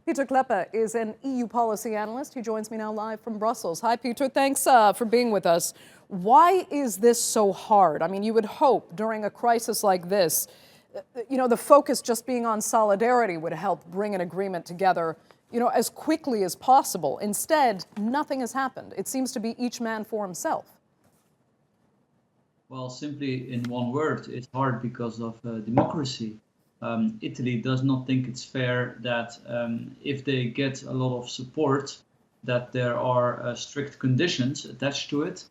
Pieter Cleppe is an EU policy analyst. He joins me now live from Brussels. Hi, Pieter. Thanks for being with us. Why is this so hard? I mean, you would hope during a crisis like this, the focus just being on solidarity would help bring an agreement together, as quickly as possible. Instead, nothing has happened. It seems to be each man for himself. Well, simply in one word, it's hard because of democracy. Italy does not think it's fair that if they get a lot of support, that there are strict conditions attached to it.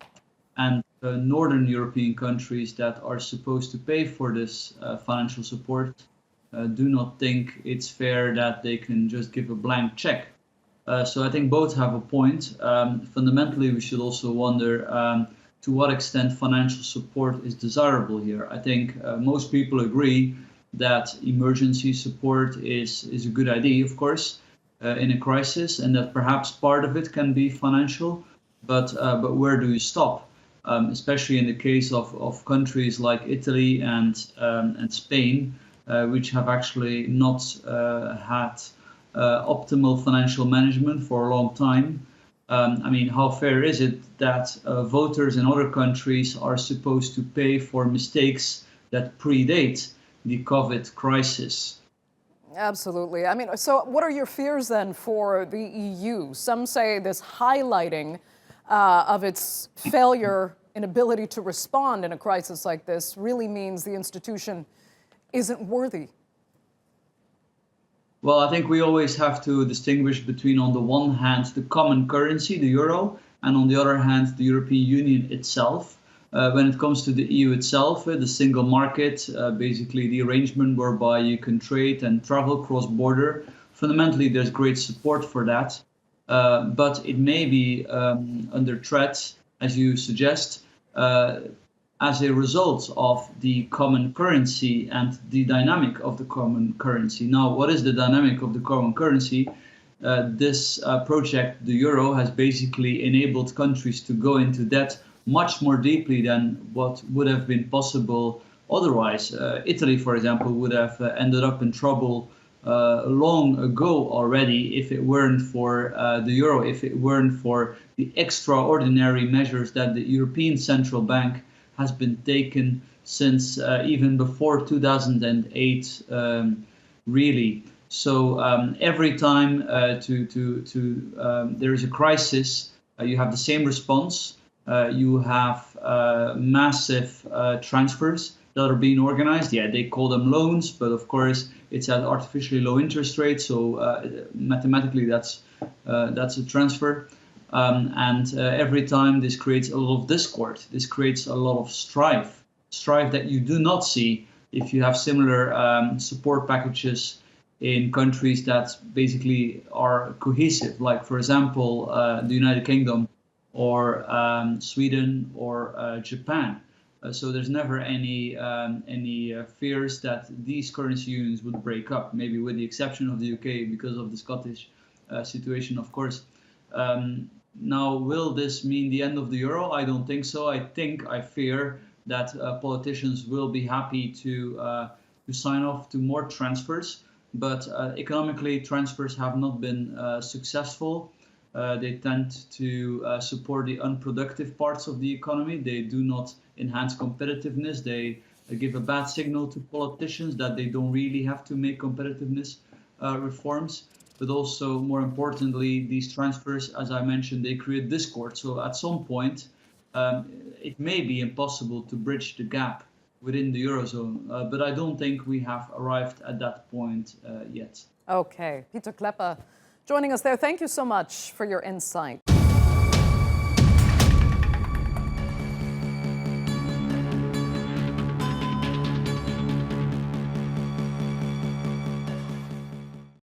And northern European countries that are supposed to pay for this financial support do not think it's fair that they can just give a blank check. So I think both have a point. Fundamentally, we should also wonder to what extent financial support is desirable here. I think most people agree that emergency support is a good idea, of course, in a crisis, and that perhaps part of it can be financial. But where do you stop? Especially in the case of countries like Italy and Spain, which have actually not had optimal financial management for a long time. I mean, how fair is it that voters in other countries are supposed to pay for mistakes that predate the COVID crisis? Absolutely. I mean, so what are your fears then for the EU? Some say this highlighting of its failure and ability to respond in a crisis like this really means the institution isn't worthy. Well, I think we always have to distinguish between, on the one hand, the common currency, the euro, and on the other hand, the European Union itself. When it comes to the EU itself, the single market, basically the arrangement whereby you can trade and travel cross-border, fundamentally there's great support for that. But it may be under threat, as you suggest, as a result of the common currency and the dynamic of the common currency. Now, what is the dynamic of the common currency? This project, the euro, has basically enabled countries to go into debt much more deeply than what would have been possible otherwise. Italy, for example, would have ended up in trouble long ago already if it weren't for the euro, if it weren't for the extraordinary measures that the European Central Bank has been taken since even before 2008, really. So every time there is a crisis, you have the same response. You have massive transfers that are being organized. Yeah, they call them loans, but of course it's at artificially low interest rates. So mathematically, that's a transfer. And every time this creates a lot of discord. This creates a lot of strife that you do not see if you have similar support packages in countries that basically are cohesive, like, for example, the United Kingdom or Sweden or Japan. So there's never any fears that these currency unions would break up, maybe with the exception of the UK because of the Scottish situation, of course. Now, will this mean the end of the euro? I don't think so. I fear that politicians will be happy to sign off to more transfers, but economically transfers have not been successful. They tend to support the unproductive parts of the economy. They do not enhance competitiveness. They give a bad signal to politicians that they don't really have to make competitiveness reforms. But also, more importantly, these transfers, as I mentioned, they create discord. So at some point, it may be impossible to bridge the gap within the Eurozone. But I don't think we have arrived at that point yet. Okay. Pieter Cleppe joining us there. Thank you so much for your insight.